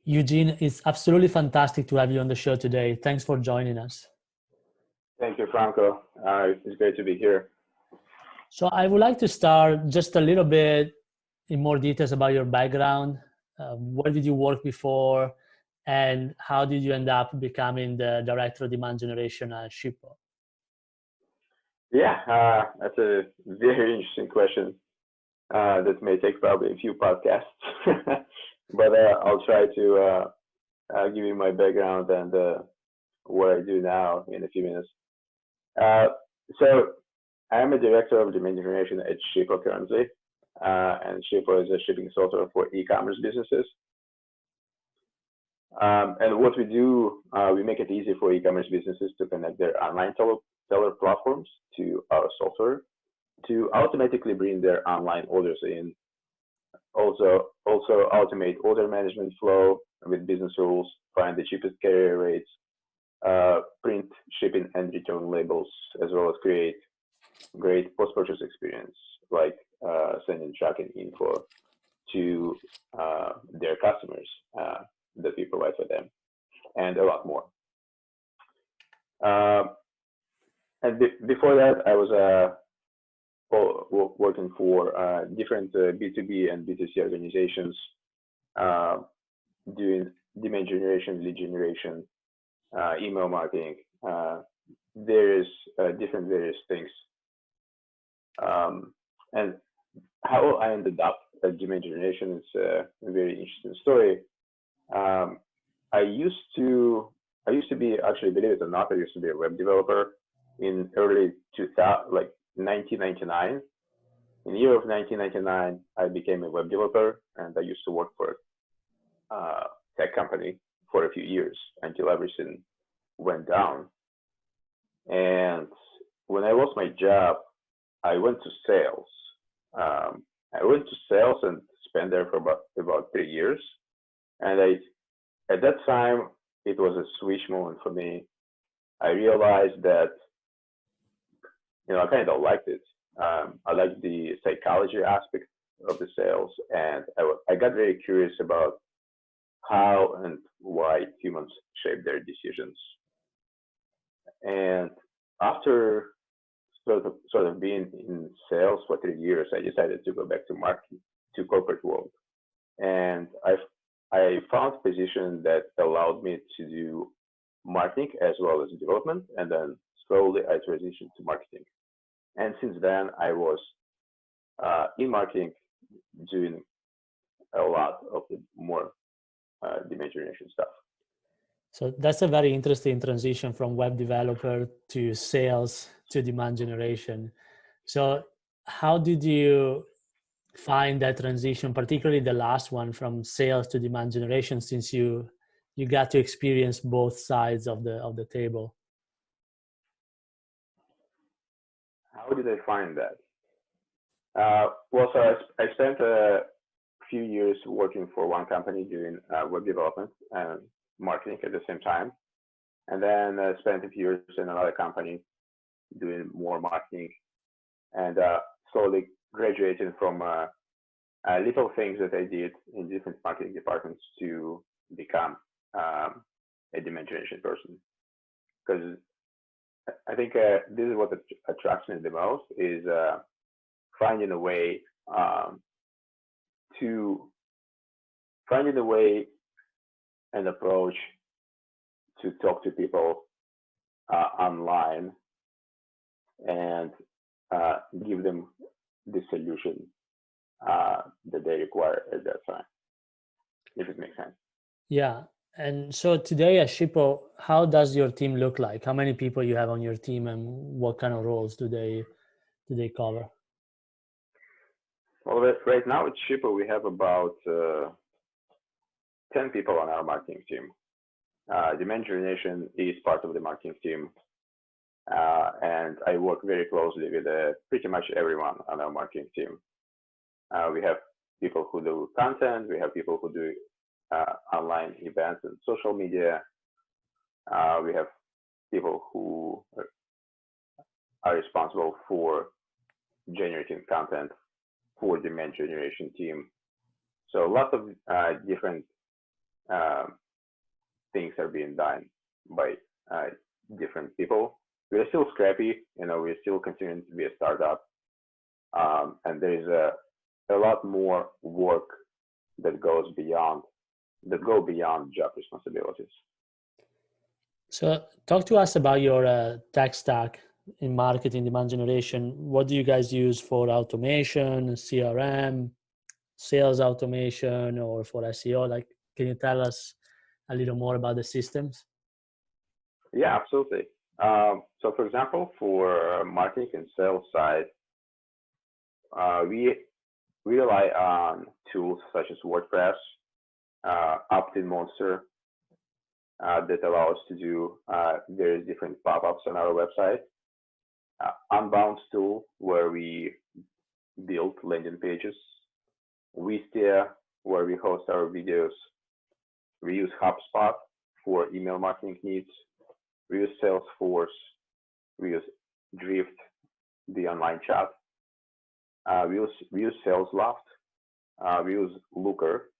Eugene, it's absolutely fantastic to have you on the show today. Thanks for joining us. Thank you, Franco. It's great to be here. So I would like to start just a little bit in more details about your background. Where did you work before, and how did you end up becoming the director of demand generation at Shippo? Yeah, that's a very interesting question that may take probably a few podcasts, but I'll try to give you my background and what I do now in a few minutes. Uh, so I'm a director of demand generation at Shippo currently, and Shippo is a shipping software for e-commerce businesses. And what we do, we make it easy for e-commerce businesses to connect their online seller platforms to our software to automatically bring their online orders in. Also automate order management flow with business rules, find the cheapest carrier rates, print shipping and return labels, as well as create great post-purchase experience like sending tracking info to their customers that we provide for them, and a lot more. Uh, and before that, I was working for different B2B and B2C organizations, uh, doing demand generation, lead generation, email marketing, various various things. And how I ended up at demand generation is a very interesting story. Um, I used to be, actually, believe it or not, I used to be a web developer in early 2000, like 1999. In the year of 1999, I became a web developer, and I used to work for a tech company for a few years until everything went down. And when I lost my job, I went to sales. I went to sales and spent there for about 3 years. And at that time, it was a switch moment for me. I realized that, I kind of liked it. I liked the psychology aspect of the sales, and I got very curious about how and why humans shape their decisions. And after sort of being in sales for 3 years, I decided to go back to marketing, to corporate world, and I found a position that allowed me to do marketing as well as development, and then slowly I transitioned to marketing. And since then, I was in marketing, doing a lot of the more demand generation stuff. So that's a very interesting transition from web developer to sales to demand generation. So how did you find that transition, particularly the last one from sales to demand generation, since you got to experience both sides of the table? How did I find that? Well, so I spent a few years working for one company doing web development and marketing at the same time, and then spent a few years in another company doing more marketing, and slowly graduating from little things that I did in different marketing departments to become a demand generation person. Because I think this is what attracts me the most is finding a way to finding a way and approach to talk to people online and give them the solution that they require at that time, if it makes sense. Yeah. And so today at Shippo, how does your team look like? How many people you have on your team, and what kind of roles do they cover? Well, right now at Shippo, we have about 10 people on our marketing team. Demand generation is part of the marketing team, and I work very closely with pretty much everyone on our marketing team. We have people who do content, we have people who do online events and social media. We have people who are responsible for generating content for demand generation team. So lots of different um, things are being done by different people. We're still scrappy, we're still continuing to be a startup, and there is a lot more work that go beyond job responsibilities. So talk to us about your tech stack in marketing, demand generation. What do you guys use for automation, CRM, sales automation, or for SEO? Like, can you tell us a little more about the systems? Yeah, absolutely. So for example, for marketing and sales side, we rely on tools such as WordPress, Opt-in Monster, that allow us to do various different pop-ups on our website. Unbound tool, where we build landing pages. Wistia, where we host our videos. We use HubSpot for email marketing needs. We use Salesforce. We use Drift, the online chat. We use SalesLoft. We use Looker.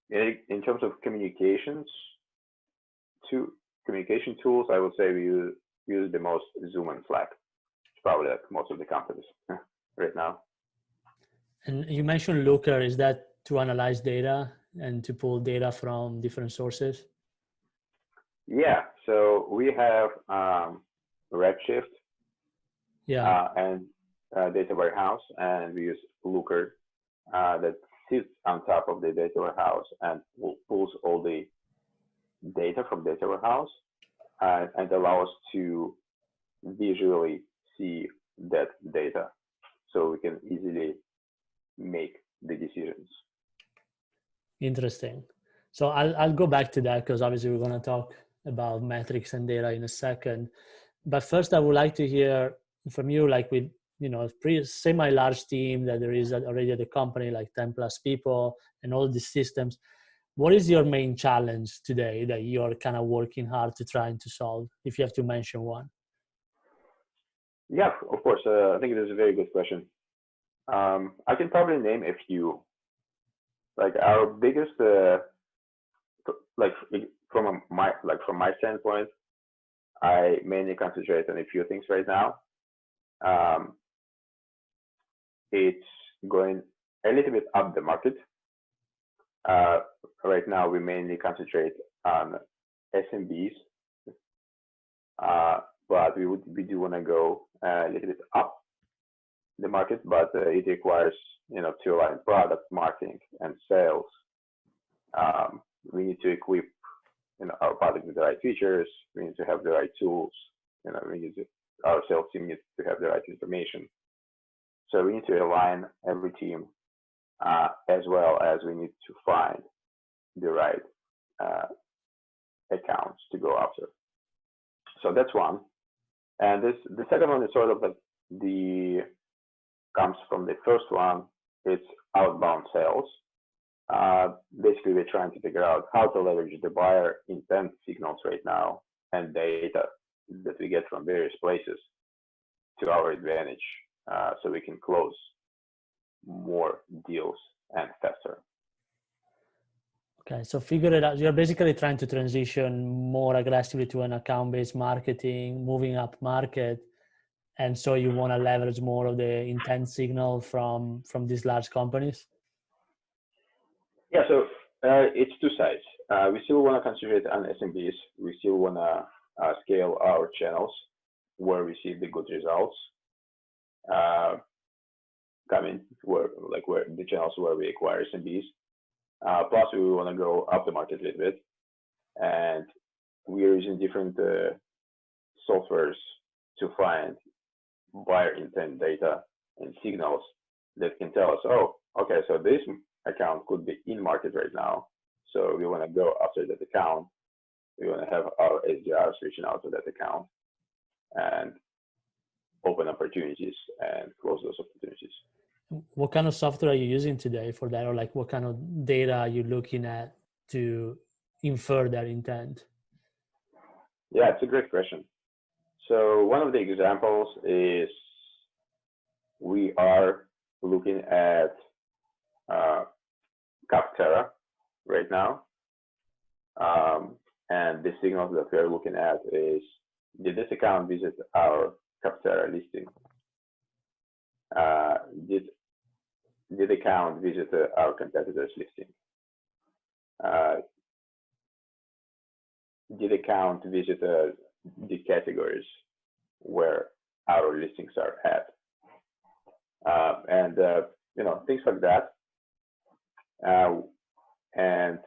In terms of communication tools, I would say we use the most Zoom and Slack. It's probably like most of the companies right now. And you mentioned Looker. Is that to analyze data and to pull data from different sources? Yeah. So we have Redshift, and data warehouse, and we use Looker that sits on top of the data warehouse and pulls all the data from data warehouse and allow us to visually see that data so we can easily make the decisions. Interesting. So I'll go back to that because obviously we're going to talk about metrics and data in a second. But first, I would like to hear from you, like with semi-large team that there is already at the company, like 10 plus people and all these systems. What is your main challenge today that you're kind of working hard to trying to solve, if you have to mention one? Yeah, of course. I think it is a very good question. I can probably name a few. Like our biggest, from my standpoint, I mainly concentrate on a few things right now. It's going a little bit up the market. Right now, we mainly concentrate on SMBs, but we do want to go a little bit up the market, but it requires to align product, marketing, and sales. We need to equip our product with the right features. We need to have the right tools. Our sales team needs to have the right information. So we need to align every team, as well as we need to find the right accounts to go after. So that's one. And the second one is sort of like comes from the first one. It's outbound sales. Basically, we're trying to figure out how to leverage the buyer intent signals right now and data that we get from various places to our advantage, so we can close more deals and faster. Okay, so figure it out. You're basically trying to transition more aggressively to an account-based marketing, moving up market. And so you want to leverage more of the intent signal from these large companies? Yeah, so it's two sides. We still want to concentrate on SMBs. We still want to scale our channels where we see the good results coming, where the channels where we acquire SMBs. Plus, we want to go up the market a little bit, and we are using different softwares to find buyer intent data and signals that can tell us, oh, okay, so this account could be in market right now, so we want to go after that account. We want to have our SDRs reaching out to that account and open opportunities and close those opportunities. What kind of software are you using today for that, or like what kind of data are you looking at to infer that intent? Yeah, it's a great question. So one of the examples is we are looking at Capterra, right now. And the signals that we are looking at is, did this account visit our Capterra listing? Did account visit our competitors' listing? Did account visit the categories where our listings are at? And things like that. And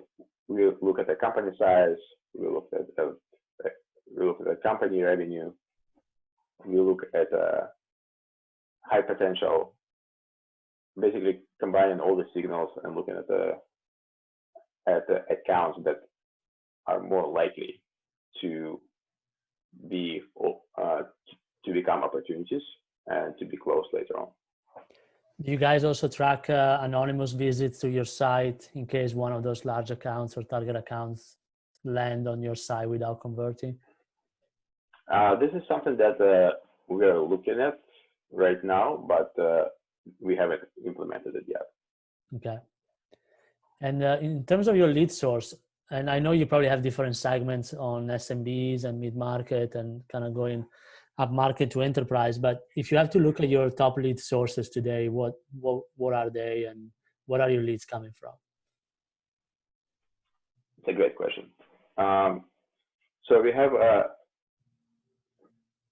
we look at the company size. We look at the company revenue. We look at high potential. Basically, combining all the signals and looking at the accounts that are more likely to be to become opportunities and to be closed later on. Do you guys also track anonymous visits to your site in case one of those large accounts or target accounts land on your site without converting? This is something that we are looking at right now, but we haven't implemented it yet. Okay. And in terms of your lead source, and I know you probably have different segments on SMBs and mid-market and kind of going up market to enterprise, but if you have to look at your top lead sources today, what are they and what are your leads coming from? It's a great question. So we have,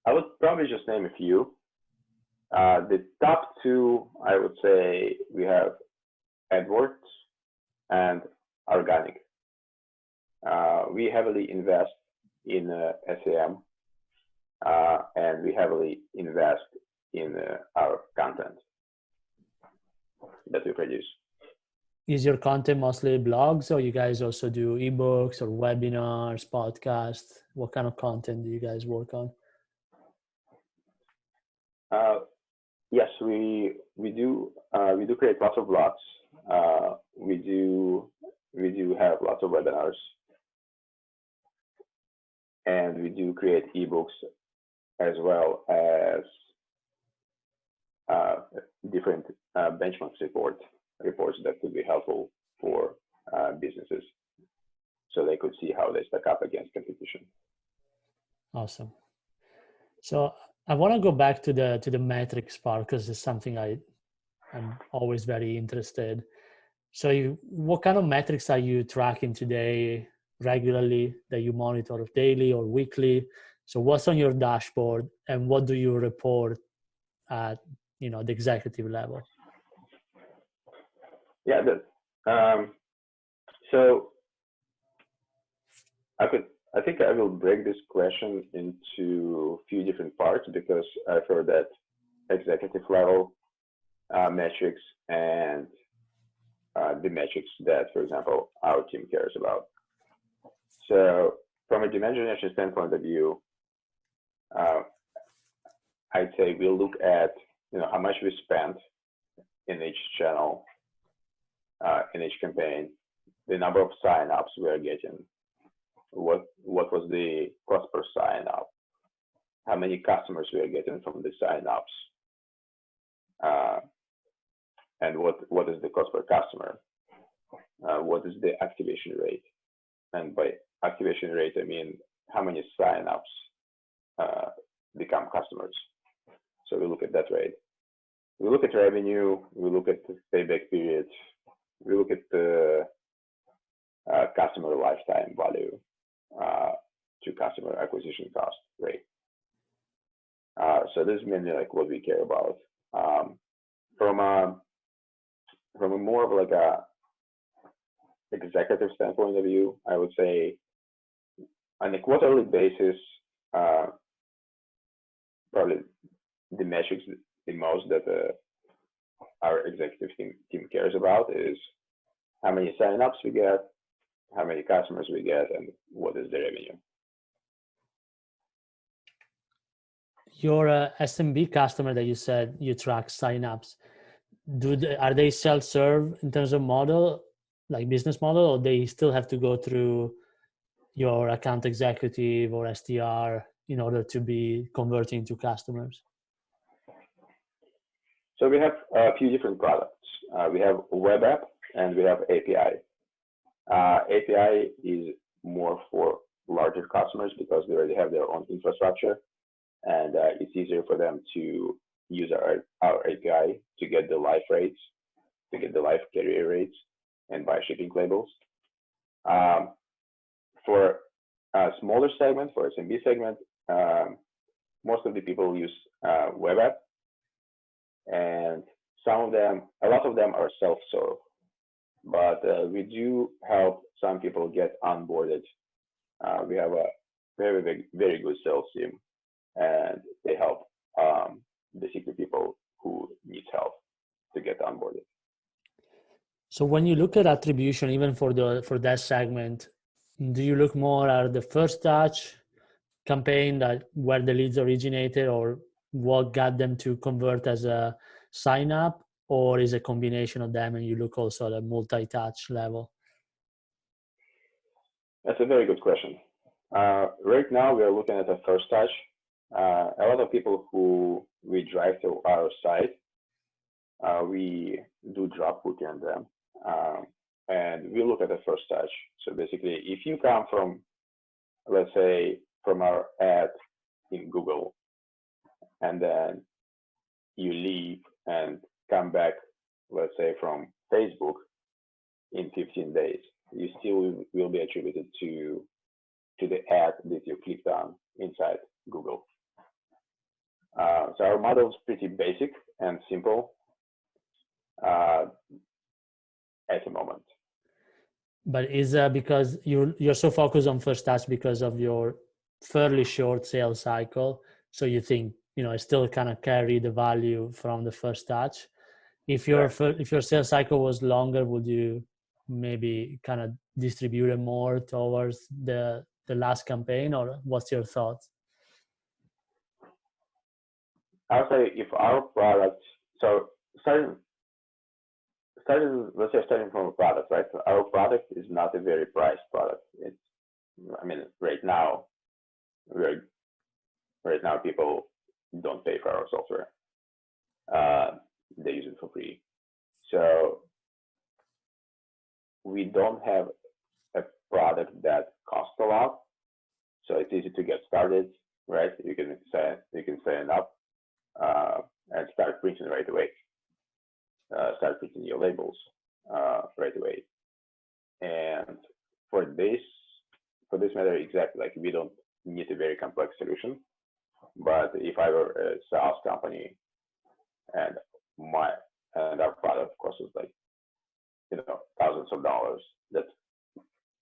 I would probably just name a few. The top two, I would say, we have Adwords and organic. We heavily invest in SEM, and we heavily invest in our content that we produce. Is your content mostly blogs, or you guys also do ebooks or webinars, podcasts? What kind of content do you guys work on? Yes, we do create lots of blogs. We do have lots of webinars, and we do create ebooks as well as different benchmarks reports that could be helpful for businesses, so they could see how they stack up against competition. Awesome. So I want to go back to the metrics part, because it's something I'm always very interested. So what kind of metrics are you tracking today regularly that you monitor daily or weekly? So what's on your dashboard and what do you report at the executive level? Yeah, so I think I will break this question into a few different parts, because I've heard that executive level metrics and the metrics that, for example, our team cares about. So from a demand generation standpoint of view, I'd say we look at how much we spent in each channel, in each campaign, the number of sign-ups we are getting, what was the cost per sign-up, how many customers we are getting from the sign-ups, and what is the cost per customer, what is the activation rate, and by activation rate I mean how many sign-ups become customers. So we look at that rate. We look at revenue, we look at the payback period, we look at the customer lifetime value to customer acquisition cost rate. So this is mainly like what we care about. From a more of like a executive standpoint of view, I would say on a quarterly basis, probably the metrics the most that our executive team cares about is how many sign-ups we get, how many customers we get, and what is the revenue. Your SMB customer that you said you track sign-ups, are they self-serve in terms of model, like business model, or they still have to go through your account executive or SDR in order to be converting to customers? So we have a few different products. We have a web app and we have API. API is more for larger customers because they already have their own infrastructure, and it's easier for them to use our API to get the live rates, to get the live carrier rates, and buy shipping labels. For a smaller segment, for SMB segment, most of the people use web app, and a lot of them are self-serve. But we do help some people get onboarded. We have a very good sales team, and they help basically people who need help to get onboarded. So when you look at attribution, even for that segment, do you look more at the first touch campaign, that where the leads originated, or what got them to convert as a sign up, or is a combination of them and you look also at a multi-touch level? That's a very good question. Right now we are looking at the first touch. A lot of people who we drive to our site, we do drop hook on them, and we look at the first touch. So basically, if you come from, let's say, from our ad in Google, and then you leave and come back, let's say, from Facebook in 15 days, you still will be attributed to the ad that you clicked on inside Google. So our model is pretty basic and simple at the moment. But is that because you're so focused on first touch because of your fairly short sales cycle? So you think, I still kind of carry the value from the first touch. If your sales cycle was longer, would you maybe kind of distribute it more towards the last campaign, or what's your thoughts? I would say if our product, so starting from a product, right? Our product is not a very priced product. Right now people don't pay for our software. They use it for free. So we don't have a product that costs a lot. So it's easy to get started, right? You can sign up and start printing right away. Start printing your labels right away. And for this matter, exactly, like, we don't need a very complex solution. But if I were a SaaS company and our product costs like, thousands of dollars, that,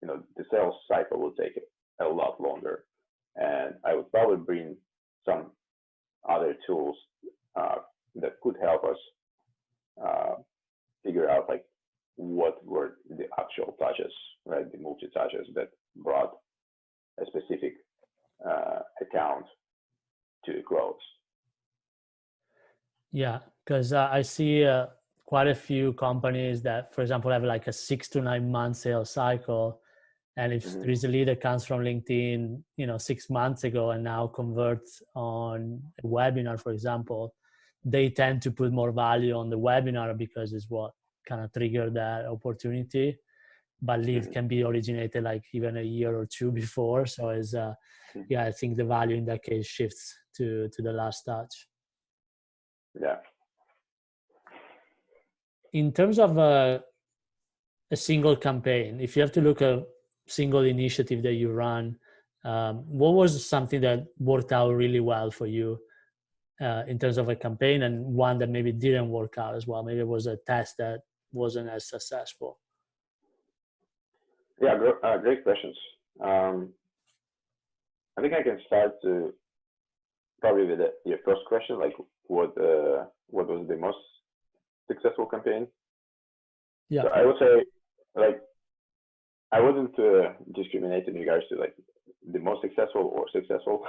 the sales cycle will take a lot longer. And I would probably bring some other tools that could help us figure out, like, what were the actual touches, right? The multi-touches that brought a specific account to close. Yeah, because I see quite a few companies that, for example, have like a 6 to 9 month sales cycle. And if there is a lead that comes from LinkedIn, 6 months ago and now converts on a webinar, for example, they tend to put more value on the webinar because it's what kind of triggered that opportunity. But lead can be originated like even a year or two before. So I think the value in that case shifts to the last touch. Yeah. In terms of a single campaign, if you have to look at a single initiative that you run, what was something that worked out really well for you in terms of a campaign, and one that maybe didn't work out as well? Maybe it was a test that wasn't as successful. Yeah, great questions. I think I can start to probably with your first question, like what was the most successful campaign? Yeah. So I would say, like, I wasn't discriminating in regards to like the most successful or successful.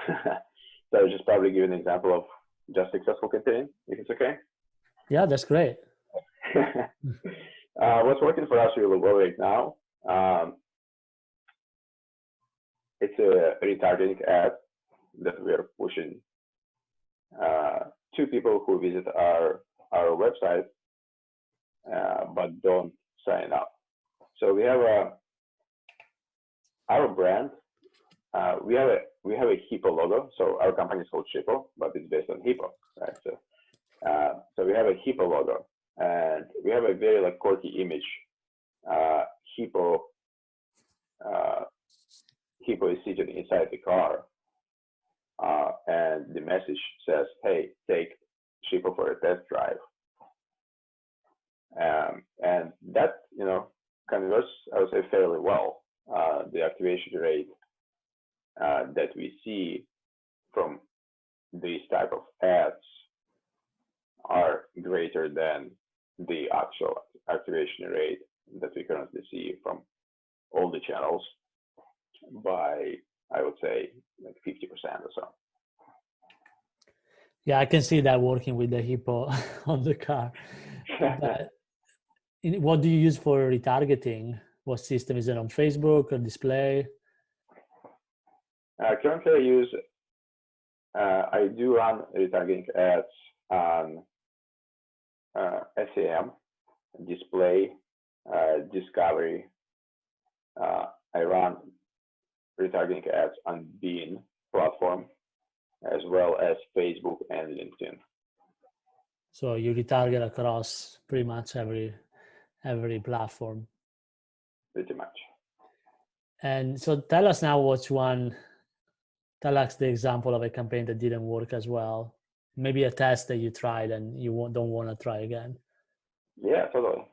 So I would just probably give an example of just successful campaign, if it's okay. Yeah, that's great. What's working for us really well right now? It's a retargeting ad that we are pushing to people who visit our website but don't sign up. So we have our brand, we have a Hippo logo. So our company is called Shippo, but it's based on Hippo, right? So we have a Hippo logo, and we have a very like quirky image. Hippo Hippo is seated inside the car, and the message says, "Hey, take Shippo for a test drive." And that converts, I would say, fairly well. The activation rate that we see from these type of ads are greater than the actual activation rate that we currently see from all the channels by, I would say, like 50% or so. Yeah, I can see that working with the Hippo on the car. But what do you use for retargeting? What system is it, on Facebook or display? Currently, I do run retargeting ads on SEM, display, discovery. I run retargeting ads on Bean platform, as well as Facebook and LinkedIn. So you retarget across pretty much every platform. Pretty much. And so tell us now tell us the example of a campaign that didn't work as well. Maybe a test that you tried and you don't want to try again. Yeah, totally.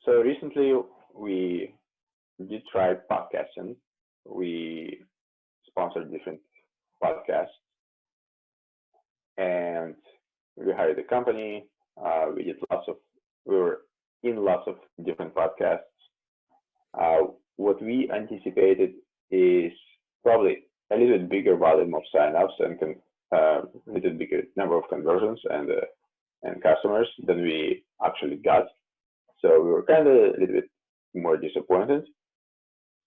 So recently we did try podcasting. We sponsored different podcasts, and we hired a company. We were in lots of different podcasts. What we anticipated is probably a little bit bigger volume of signups and a little bigger number of conversions and customers than we actually got. So we were kind of a little bit more disappointed.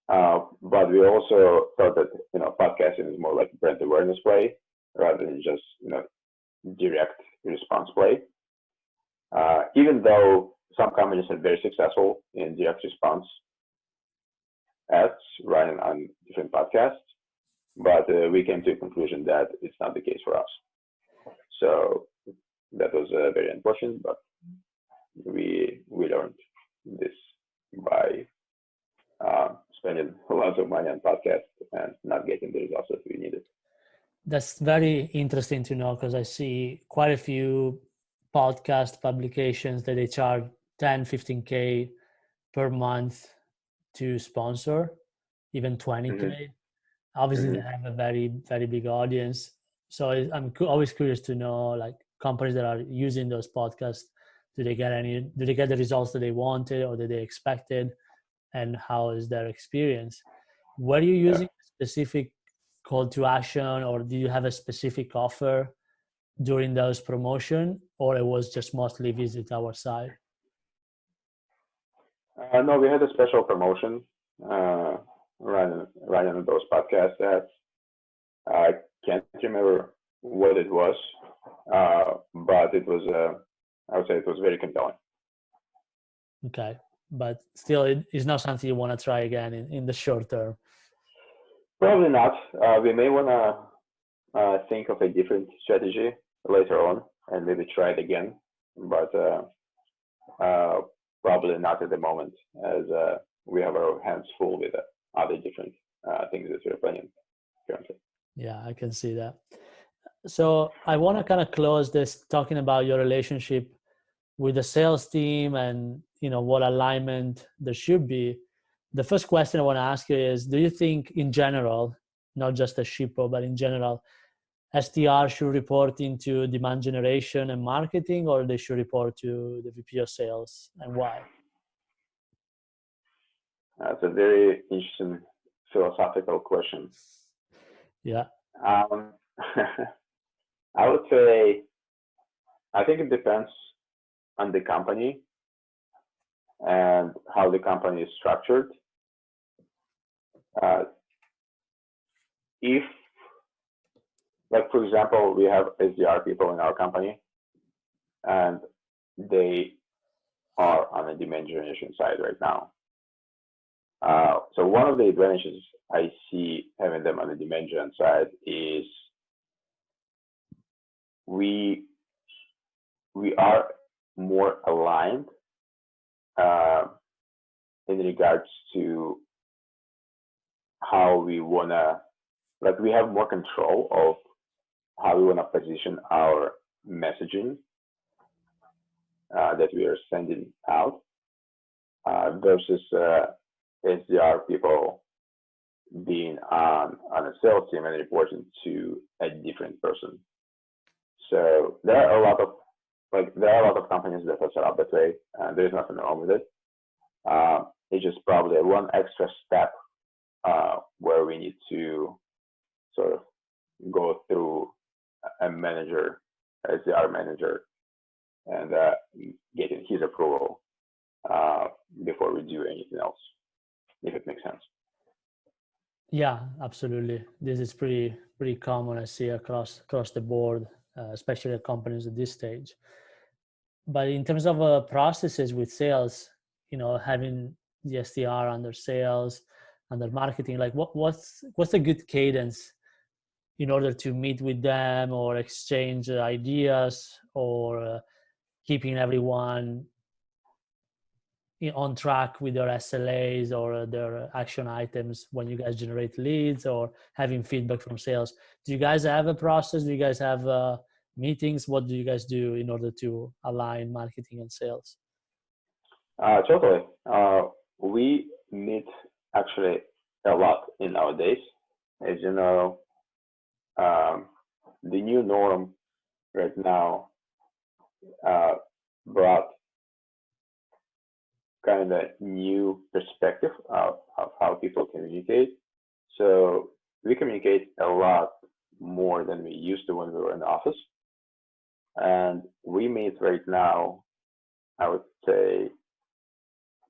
But we also thought that podcasting is more like brand awareness play rather than just direct response play. Even though some companies are very successful in direct response ads running on different podcasts, but we came to a conclusion that it's not the case for us. So that was very unfortunate, but we learned this by spending lots of money on podcasts and not getting the results that we needed. That's very interesting to know, because I see quite a few podcast publications that they charge 10, 15K per month to sponsor, even 20K. Mm-hmm. Obviously, Mm-hmm. they have a very, very big audience. So I'm always curious to know, like, companies that are using those podcasts, do they get the results that they wanted or that they expected? And how is their experience? Were you using a specific call to action, or do you have a specific offer during those promotion, or it was just mostly visit our site? No, we had a special promotion running on those podcast ads. I can't remember what it was, but it was, I would say it was very compelling. Okay. But still, it is not something you want to try again in the short term. Probably not. We may want to think of a different strategy later on and maybe try it again, but probably not at the moment, as we have our hands full with other different things that we're planning currently. Yeah, I can see that. So I want to kind of close this talking about your relationship with the sales team and what alignment there should be. The first question I want to ask you is, do you think in general, not just at Shippo, but in general, SDR should report into demand generation and marketing, or they should report to the VP of sales, and why? That's a very interesting philosophical question. Yeah. I would say, I think it depends on the company and how the company is structured. If, like, for example, we have SDR people in our company and they are on the demand generation side right now, So one of the advantages I see having them on the demand gen side is we are more aligned in regards to how we wanna, like, we have more control of how we wanna position our messaging that we are sending out versus SDR people being on a sales team and reporting to a different person. So there are a lot of companies that are set up that way, and there's nothing wrong with it. It's just probably one extra step where we need to sort of go through a manager, SDR manager, and getting his approval before we do anything else, if it makes sense. Yeah, absolutely. This is pretty common, I see, across the board, especially at companies at this stage. But in terms of processes with sales, having the SDR under sales, under marketing, like what's a good cadence in order to meet with them or exchange ideas, or keeping everyone on track with their SLAs or their action items when you guys generate leads or having feedback from sales? Do you guys have a process? Do you guys have meetings? What do you guys do in order to align marketing and sales? Totally. We meet actually a lot in nowadays. As you know, the new norm right now brought kind of new perspective of how people communicate. So we communicate a lot more than we used to when we were in the office. And we meet right now, I would say,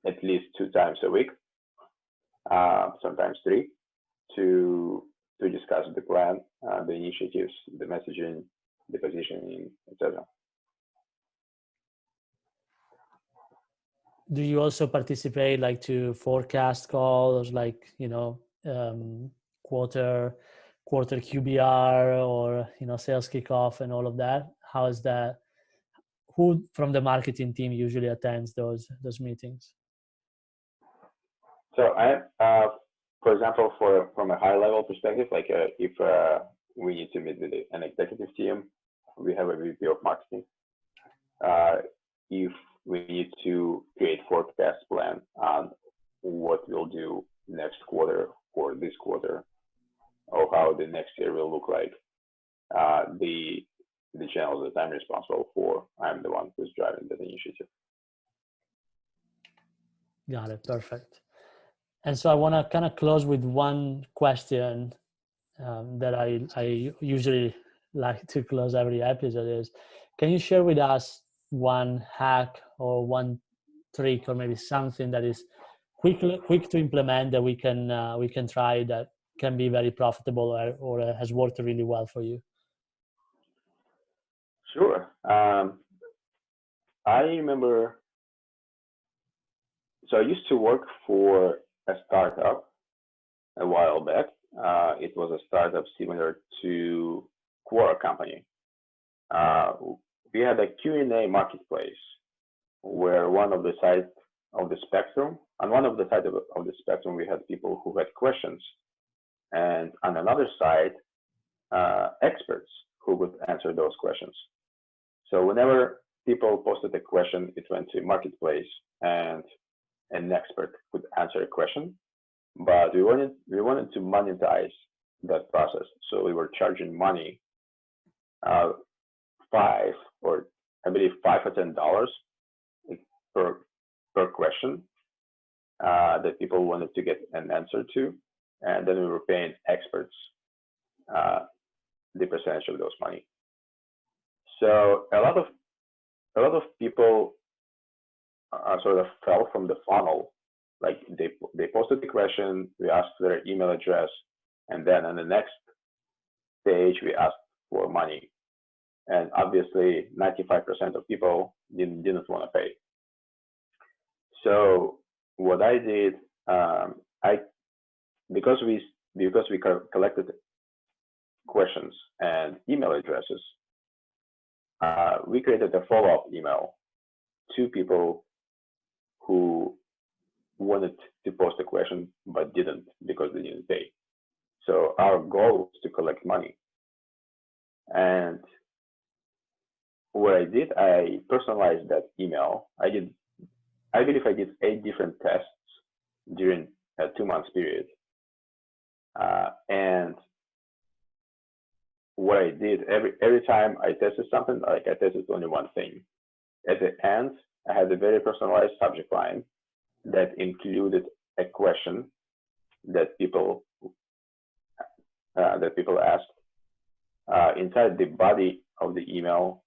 at least 2 times a week, sometimes 3, to discuss the plan, the initiatives, the messaging, the positioning, etc. Do you also participate like to forecast calls, like quarter QBR or sales kickoff and all of that? How is that? Who from the marketing team usually attends those meetings? So for example, from a high level perspective, like if we need to meet with an executive team, we have a VP of marketing. If we need to create forecast plan on what we'll do next quarter or this quarter, or how the next year will look like, the channels that I'm responsible for, I'm the one who's driving that initiative. Got it. Perfect. And so I want to kind of close with one question that I usually like to close every episode is, can you share with us one hack or one trick or maybe something that is quick to implement that we can try, that can be very profitable or has worked really well for you? Sure. I remember, so I used to work for a startup a while back. It was a startup similar to Quora company. We had a Q&A marketplace where one of the sides of the spectrum, on one of the sides of the spectrum, we had people who had questions. And on another side, experts who would answer those questions. So whenever people posted a question, it went to marketplace and an expert could answer a question. But we wanted to monetize that process. So we were charging money, $5 or $5 or $10 per question that people wanted to get an answer to, and then we were paying experts the percentage of those money. So a lot of people sort of fell from the funnel. Like they posted the question, we asked their email address, and then on the next stage we asked for money. And obviously 95% of people didn't want to pay. So what I did I because we collected questions and email addresses, we created a follow-up email to people who wanted to post a question but didn't because they didn't pay. So our goal was to collect money. And what I did, I personalized that email. I believe I did 8 different tests during a 2-month period. And what I did, every time I tested something, like I tested only one thing. At the end, I had a very personalized subject line that included a question that people asked. Inside the body of the email,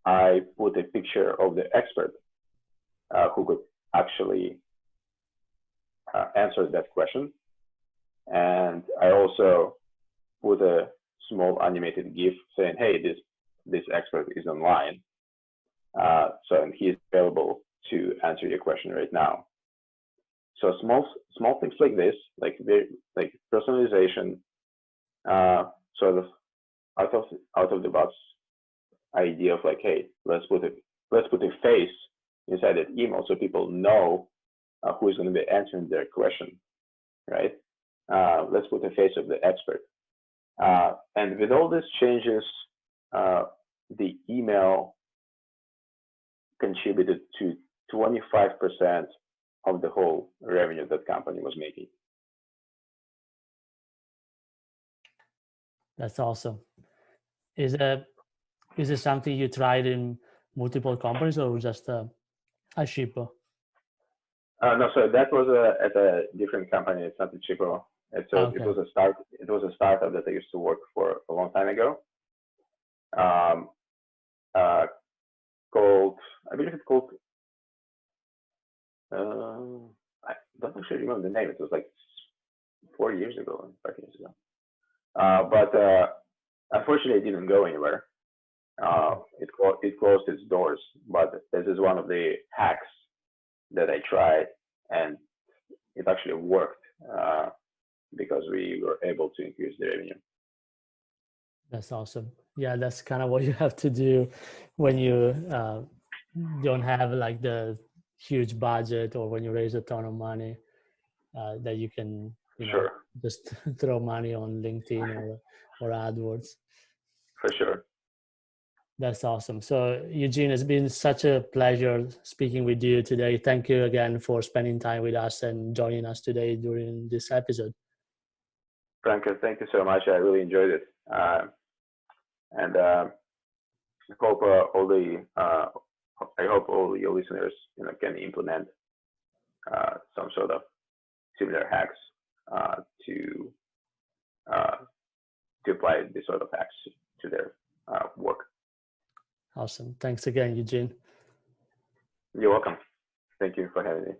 I put a picture of the expert who could actually answer that question, and I also put a small animated GIF saying, "Hey, this expert is online, and he is available to answer your question right now." So small things like this, like personalization, sort of out of the box idea of like, hey, let's put a face inside that email so people know who is going to be answering their question, right? Let's put a face of the expert. And with all these changes, the email contributed to 25% of the whole revenue that company was making. That's awesome. Is it something you tried in multiple companies or just a Shippo? No, so that was at a different company. It's not a Shippo. Okay. It was a start. It was a startup that I used to work for a long time ago. Called, I believe it's called. I don't actually remember the name. It was like 4 years ago, 5 years ago. But unfortunately, it didn't go anywhere. It closed its doors. But this is one of the hacks that I tried, and it actually worked because we were able to increase the revenue. That's awesome. Yeah, that's kind of what you have to do when you don't have like the huge budget, or when you raise a ton of money, that you can, Sure. just throw money on LinkedIn or AdWords. For sure. That's awesome. So Eugene, it's been such a pleasure speaking with you today. Thank you again for spending time with us and joining us today during this episode. Franco, thank you so much. I really enjoyed it. And I hope all your listeners can implement some sort of similar hacks to apply this sort of hacks to their work. Awesome. Thanks again, Eugene. You're welcome. Thank you for having me.